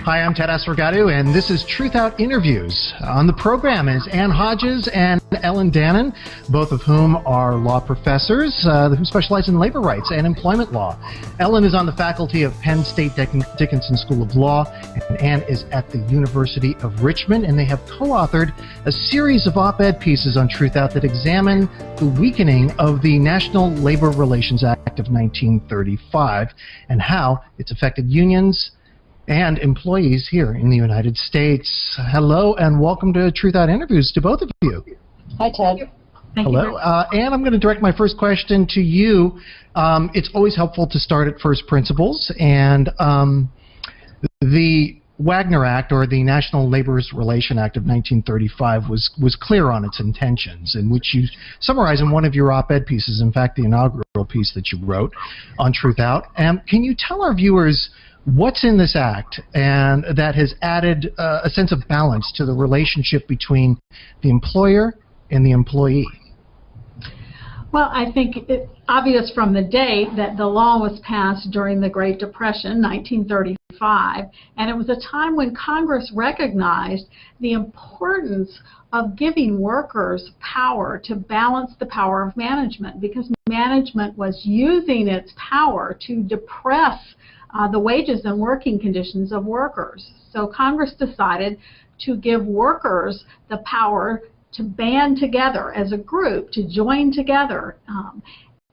Hi, I'm Ted Asregadoo, and this is Truthout Interviews. On the program is Ann Hodges and Ellen Dannin, both of whom are law professors who specialize in labor rights and employment law. Ellen is on the faculty of Penn State Dickinson School of Law, and Ann is at the University of Richmond, and they have co-authored a series of op-ed pieces on Truthout that examine the weakening of the National Labor Relations Act of 1935 and how it's affected unions and employees here in the United States. Hello and welcome to Truthout Interviews to both of you. Hi, Ted. Hello. Ann, I'm going to direct my first question to you. It's always helpful to start at first principles, and the Wagner Act, or the National Labor Relations Act of 1935, was clear on its intentions, in which you summarize in one of your op-ed pieces, in fact, the inaugural piece that you wrote on Truthout. Can you tell our viewers what's in this act and that has added a sense of balance to the relationship between the employer and the employee? Well, I think it's obvious from the date that the law was passed during the Great Depression, 1935, and it was a time when Congress recognized the importance of giving workers power to balance the power of management, because management was using its power to depress the wages and working conditions of workers. So Congress decided to give workers the power to band together as a group, to join together,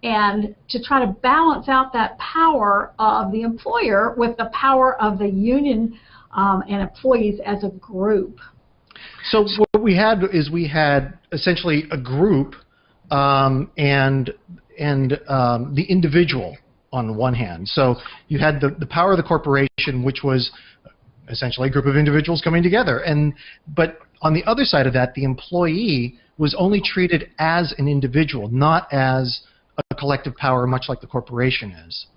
and to try to balance out that power of the employer with the power of the union and employees as a group. So what we had is essentially a group and the individual on one hand. So you had the power of the corporation, which was essentially a group of individuals coming together. But on the other side of that, the employee was only treated as an individual, not as a collective power, much like the corporation is.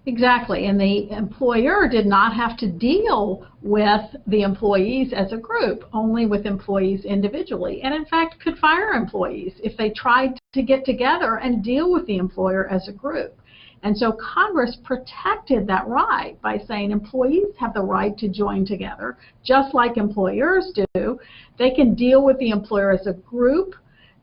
Exactly, and the employer did not have to deal with the employees as a group, only with employees individually, and in fact could fire employees if they tried to get together and deal with the employer as a group. And so Congress protected that right by saying employees have the right to join together, just like employers do. They can deal with the employer as a group.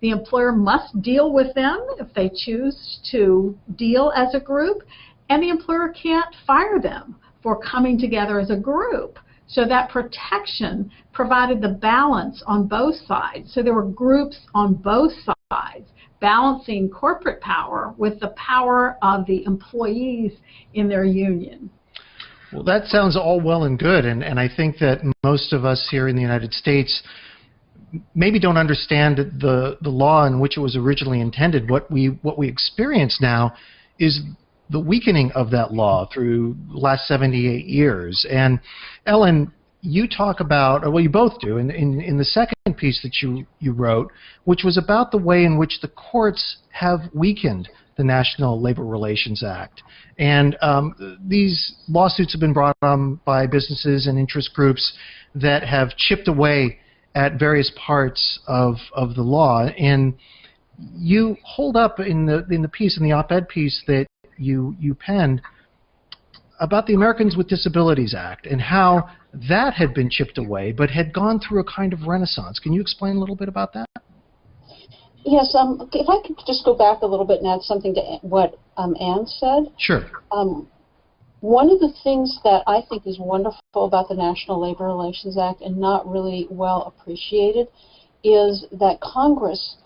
The employer must deal with them if they choose to deal as a group, and the employer can't fire them for coming together as a group. So that protection provided the balance on both sides. So there were groups on both sides, balancing corporate power with the power of the employees in their union. Well, that sounds all well and good, and I think that most of us here in the United States maybe don't understand the law in which it was originally intended. What we experience now is the weakening of that law through the last 78 years. And Ellen, you talk about, well, you both do, in the second piece that you wrote, which was about the way in which the courts have weakened the National Labor Relations Act. And these lawsuits have been brought on by businesses and interest groups that have chipped away at various parts of the law. And you hold up in the piece, in the op-ed piece that you penned, about the Americans with Disabilities Act and how that had been chipped away but had gone through a kind of renaissance. Can you explain a little bit about that? Yes, if I could just go back a little bit and add something to what Ann said. Sure. One of the things that I think is wonderful about the National Labor Relations Act and not really well appreciated is that Congress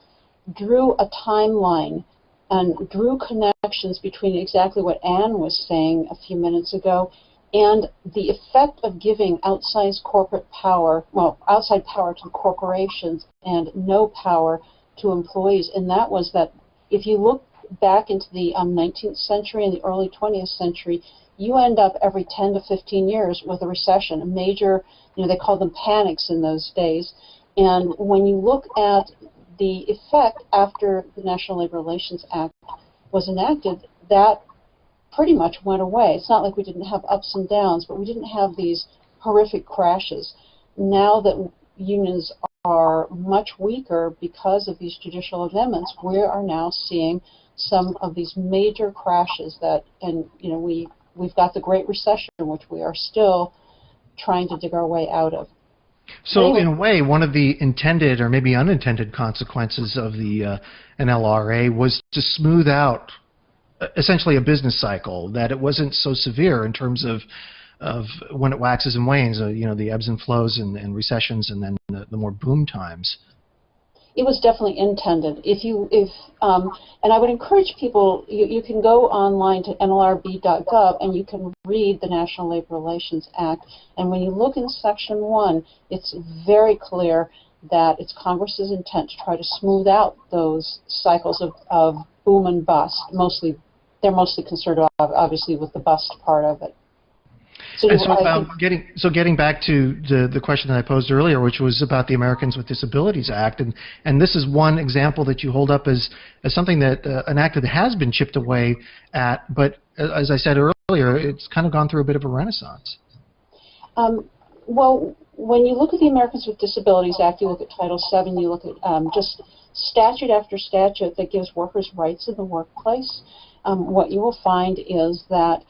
drew a timeline and drew connections between exactly what Ann was saying a few minutes ago and the effect of giving outsized corporate power, well, outside power to corporations and no power to employees. And that was that if you look back into the 19th century and the early 20th century, you end up every 10 to 15 years with a recession, a major, they called them panics in those days. And when you look at the effect after the National Labor Relations Act was enacted, that pretty much went away. It's not like we didn't have ups and downs, but we didn't have these horrific crashes. Now that unions are much weaker because of these judicial amendments, we are now seeing some of these major crashes that, and we've got the Great Recession, which we are still trying to dig our way out of. So Anyway. in a way, one of the intended or maybe unintended consequences of the NLRA was to smooth out essentially a business cycle, that it wasn't so severe in terms of when it waxes and wanes, the ebbs and flows and recessions, and then the more boom times. It was definitely intended. And I would encourage people, you can go online to nlrb.gov and you can read the National Labor Relations Act. And when you look in Section 1, it's very clear that it's Congress's intent to try to smooth out those cycles of boom and bust. They're mostly concerned, obviously, with the bust part of it. Getting back to the question that I posed earlier, which was about the Americans with Disabilities Act, and this is one example that you hold up as something that an act that has been chipped away at, but as I said earlier, it's kind of gone through a bit of a renaissance. Well, when you look at the Americans with Disabilities Act, you look at Title VII, you look at just statute after statute that gives workers rights in the workplace, what you will find is that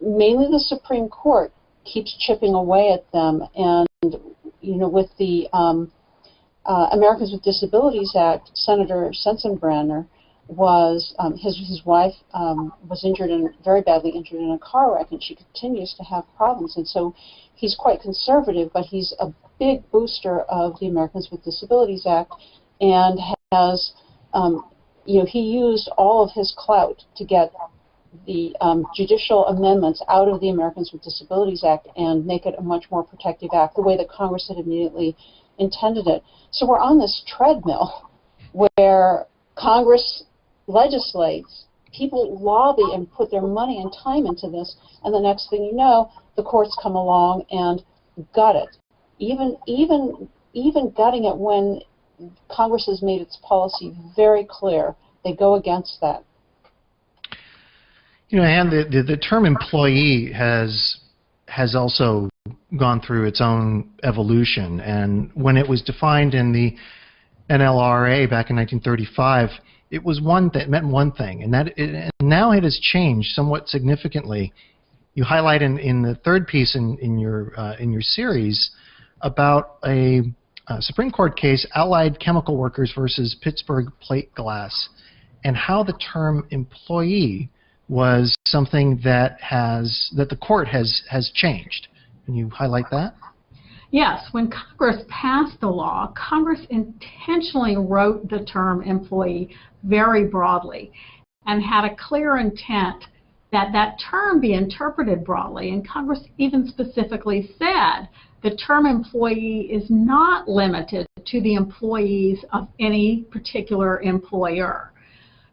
mainly the Supreme Court keeps chipping away at them, and with the Americans with Disabilities Act, Senator Sensenbrenner was his wife was very badly injured in a car wreck, and she continues to have problems, and so he's quite conservative, but he's a big booster of the Americans with Disabilities Act, and has he used all of his clout to get the judicial amendments out of the Americans with Disabilities Act and make it a much more protective act, the way that Congress had immediately intended it. So we're on this treadmill where Congress legislates, people lobby and put their money and time into this, and the next thing you know, the courts come along and gut it. Even gutting it when Congress has made its policy very clear. They go against that. And the term employee has also gone through its own evolution. And when it was defined in the NLRA back in 1935, it was it meant one thing, and now it has changed somewhat significantly. You highlight in the third piece in your series about a Supreme Court case, Allied Chemical Workers versus Pittsburgh Plate Glass, and how the term employee was something that the court has changed. Can you highlight that? Yes, when Congress passed the law, Congress intentionally wrote the term employee very broadly and had a clear intent that that term be interpreted broadly, and Congress even specifically said the term employee is not limited to the employees of any particular employer.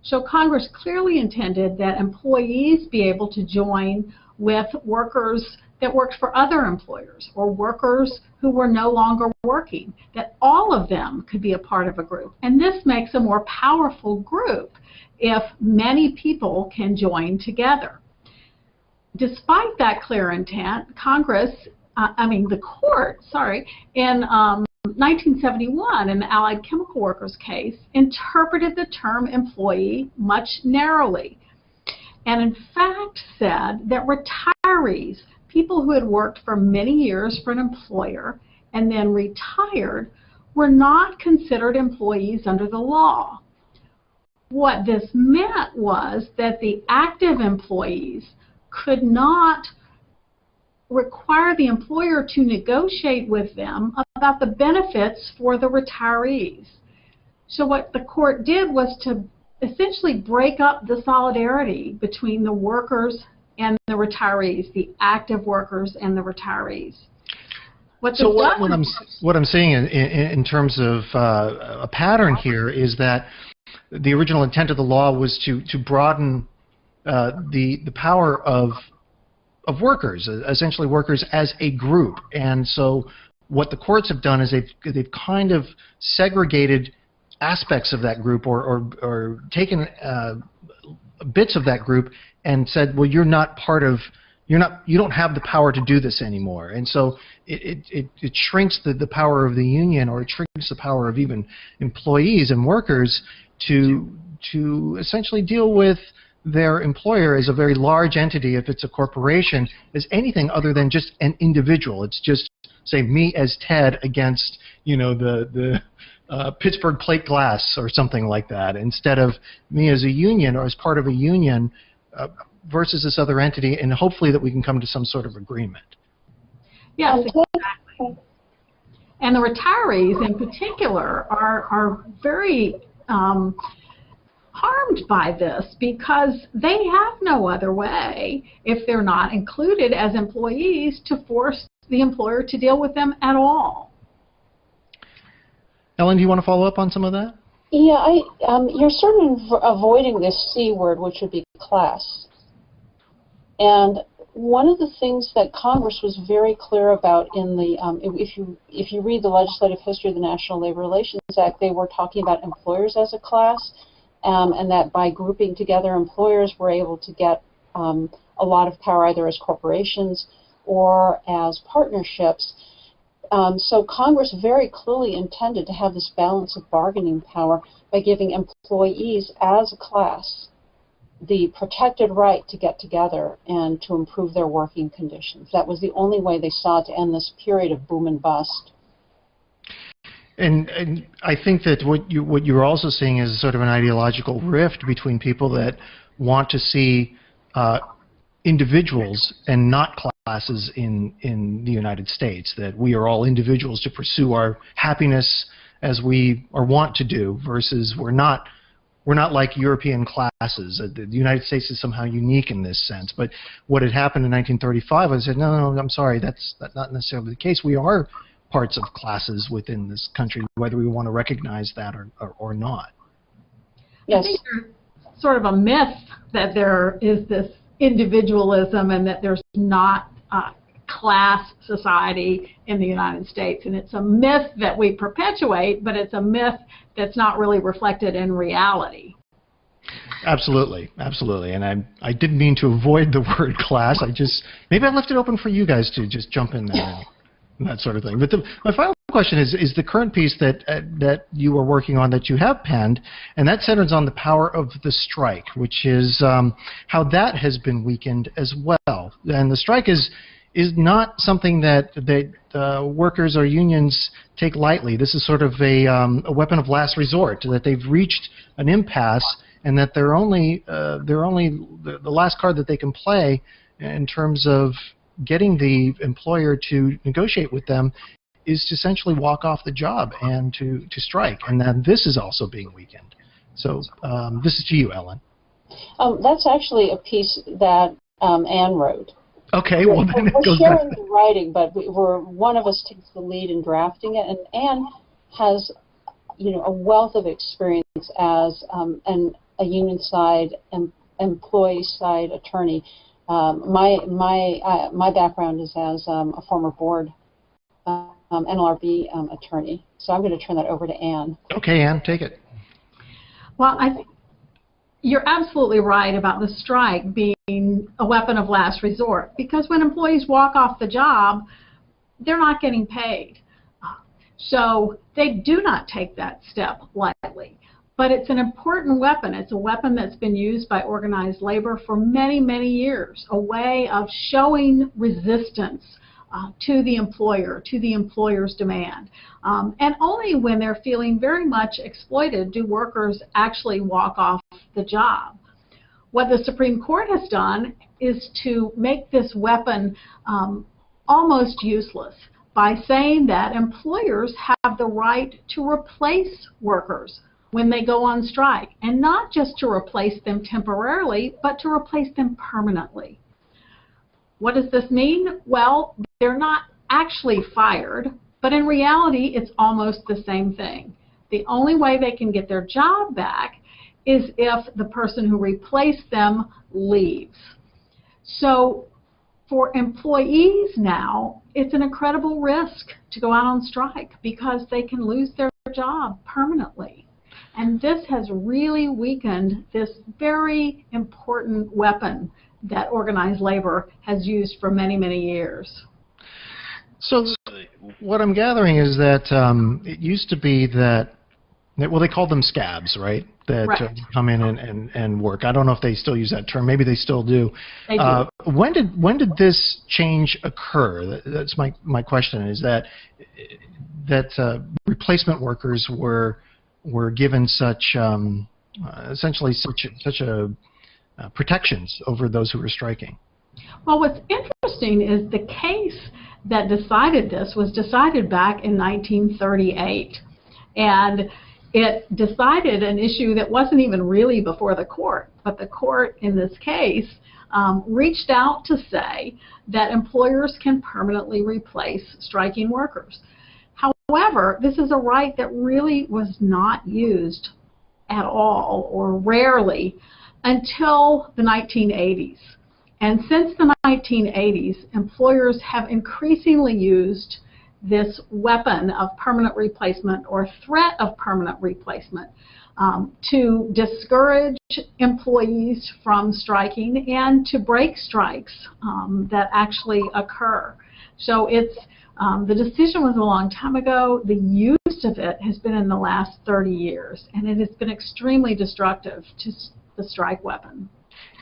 So Congress clearly intended that employees be able to join with workers that worked for other employers or workers who were no longer working, that all of them could be a part of a group. And this makes a more powerful group if many people can join together. Despite that clear intent, the court, in 1971, in the Allied Chemical Workers case, interpreted the term employee much narrowly, and in fact said that retirees, people who had worked for many years for an employer and then retired, were not considered employees under the law. What this meant was that the active employees could not require the employer to negotiate with them about the benefits for the retirees. So what the court did was to essentially break up the solidarity between the workers and the retirees, the active workers and the retirees. What I'm seeing in terms of a pattern here is that the original intent of the law was to broaden the power of workers, essentially workers as a group. And so what the courts have done is they've kind of segregated aspects of that group or taken bits of that group and said, well, you don't have the power to do this anymore. And so it shrinks the power of the union, or it shrinks the power of even employees and workers to essentially deal with their employer is a very large entity, if it's a corporation, as anything other than just an individual. It's just, say, me as Ted against, you know, the Pittsburgh Plate Glass or something like that, instead of me as a union or as part of a union versus this other entity, and hopefully that we can come to some sort of agreement. Yes, exactly. And the retirees in particular are very harmed by this, because they have no other way, if they're not included as employees, to force the employer to deal with them at all. Ellen, do you want to follow up on some of that? Yeah, you're sort of avoiding this C word, which would be class. And one of the things that Congress was very clear about in the, if you read the legislative history of the National Labor Relations Act, they were talking about employers as a class, and that by grouping together employers were able to get a lot of power either as corporations or as partnerships. So Congress very clearly intended to have this balance of bargaining power by giving employees as a class the protected right to get together and to improve their working conditions. That was the only way they saw to end this period of boom and bust. And I think that what you're also seeing is sort of an ideological rift between people that want to see individuals and not classes in the United States, that we are all individuals to pursue our happiness as we or want to do, versus we're not like European classes. The United States is somehow unique in this sense. But what had happened in 1935, I said, no, I'm sorry, that's not necessarily the case. We are parts of classes within this country, whether we want to recognize that or not. Yes. I think there's sort of a myth that there is this individualism and that there's not a class society in the United States. And it's a myth that we perpetuate, but it's a myth that's not really reflected in reality. Absolutely, absolutely. And I didn't mean to avoid the word class. Maybe I left it open for you guys to just jump in there and that sort of thing. But my final question is the current piece that you are working on, that you have penned, and that centers on the power of the strike, which is how that has been weakened as well. And the strike is not something that workers or unions take lightly. This is sort of a weapon of last resort, that they've reached an impasse, and that they're only the last card that they can play in terms of getting the employer to negotiate with them is to essentially walk off the job and to strike. And then this is also being weakened. So this is to you, Ellen. That's actually a piece that Anne wrote. Okay, well then we're sharing the writing, but one of us takes the lead in drafting it, and Anne has, a wealth of experience as a union side and employee side attorney. My background is as a former board NLRB attorney, so I'm going to turn that over to Anne. Okay, Anne, take it. Well, I think you're absolutely right about the strike being a weapon of last resort, because when employees walk off the job, they're not getting paid. So they do not take that step lightly. But it's an important weapon. It's a weapon that's been used by organized labor for many, many years, a way of showing resistance to the employer, to the employer's demand. And only when they're feeling very much exploited do workers actually walk off the job. What the Supreme Court has done is to make this weapon almost useless by saying that employers have the right to replace workers when they go on strike, and not just to replace them temporarily, but to replace them permanently. What does this mean? Well, they're not actually fired, but in reality, it's almost the same thing. The only way they can get their job back is if the person who replaced them leaves. So for employees now, it's an incredible risk to go out on strike, because they can lose their job permanently. And this has really weakened this very important weapon that organized labor has used for many, many years. So what I'm gathering is that it used to be that Well, they called them scabs, right? That Right. come in and work. I don't know if they still use that term. Maybe they still do. They do. When did this change occur? That's my question. Is that replacement workers were given such essentially such a protections over those who were striking? Well, what's interesting is the case that decided this was decided back in 1938. And it decided an issue that wasn't even really before the court, but the court in this case reached out to say that employers can permanently replace striking workers. However, this is a right that really was not used at all or rarely until the 1980s. And since the 1980s, employers have increasingly used this weapon of permanent replacement or threat of permanent replacement to discourage employees from striking and to break strikes that actually occur. So it's the decision was a long time ago. The use of it has been in the last 30 years, and it has been extremely destructive to the strike weapon.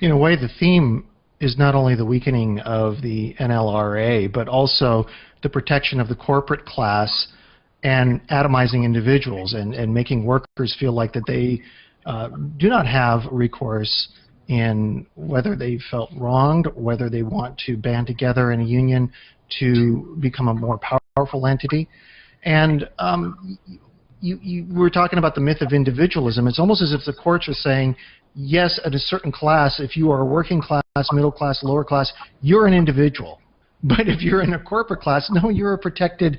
In a way, the theme is not only the weakening of the NLRA, but also the protection of the corporate class and atomizing individuals and making workers feel like that they do not have recourse in whether they felt wronged, whether they want to band together in a union to become a more powerful entity. And you were talking about the myth of individualism. It's almost as if the courts are saying, yes, at a certain class, if you are a working class, middle class, lower class, you're an individual. But if you're in a corporate class, no, you're a protected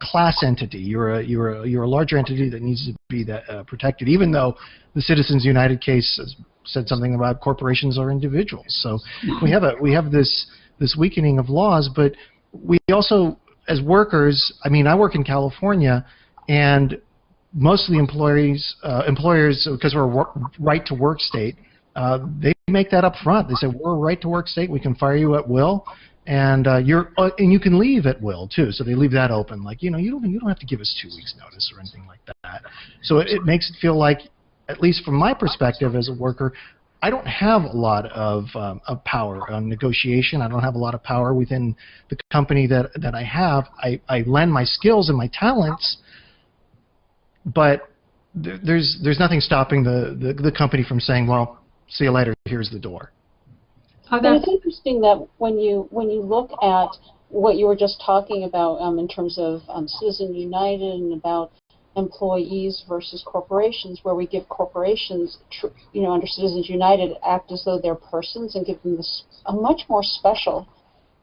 class entity. You're a larger entity that needs to be protected. Even though the Citizens United case said something about corporations are individuals. So we have this weakening of laws, but we also, as workers, I mean, I work in California, and most of the employers, because we're a right-to-work state, they make that up front. They say, we're a right-to-work state. We can fire you at will, and you can leave at will too. So they leave that open. Like, you don't have to give us 2 weeks notice or anything like that. So it makes it feel like, at least from my perspective as a worker, I don't have a lot of power on negotiation. I don't have a lot of power within the company that I have. I lend my skills and my talents, but there's nothing stopping the company from saying, well, see you later, here's the door. And it's interesting that when you look at what you were just talking about in terms of Citizens United and about employees versus corporations, where we give corporations, under Citizens United, act as though they're persons and give them a much more special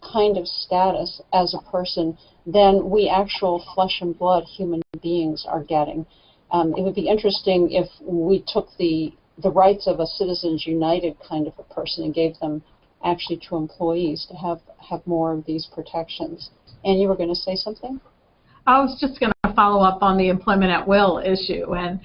kind of status as a person than we actual flesh and blood human beings are getting. It would be interesting if we took the rights of a Citizens United kind of a person and gave them actually to employees to have more of these protections. And you were going to say something? I was just going to follow up on the employment at will issue and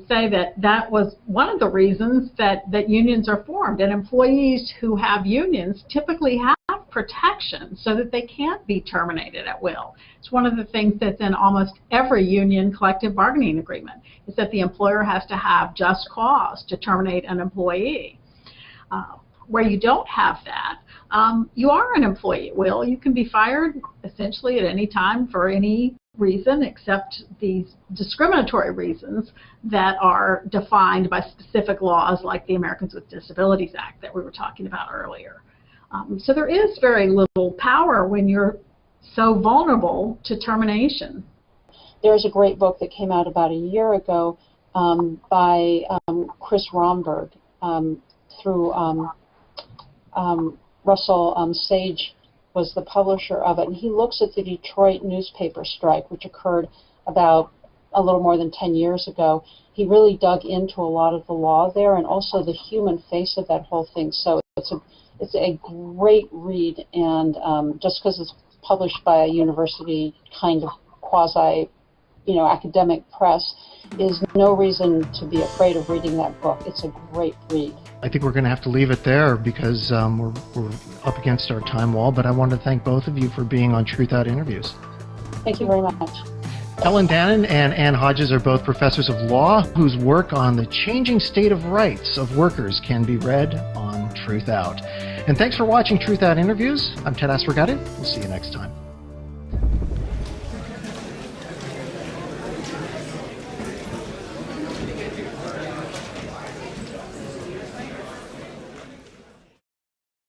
say that was one of the reasons that unions are formed. And employees who have unions typically have protection so that they can't be terminated at will. It's one of the things that's in almost every union collective bargaining agreement, is that the employer has to have just cause to terminate an employee. Where you don't have that, you are an employee at will. You can be fired essentially at any time for any reason except these discriminatory reasons that are defined by specific laws like the Americans with Disabilities Act that we were talking about earlier. So there is very little power when you're so vulnerable to termination. There's a great book that came out about a year ago by Chris Romberg through Russell Sage was the publisher of it, and he looks at the Detroit newspaper strike, which occurred about a little more than 10 years ago. He really dug into a lot of the law there and also the human face of that whole thing. So it's a great read, and just because it's published by a university kind of quasi, academic press, is no reason to be afraid of reading that book. It's a great read. I think we're going to have to leave it there because we're up against our time wall, but I want to thank both of you for being on Truthout Interviews. Thank you very much. Helen Dannin and Ann Hodges are both professors of law whose work on the changing state of rights of workers can be read on Truthout. And thanks for watching Truthout Interviews. I'm Ted Asregadoo. We'll see you next time.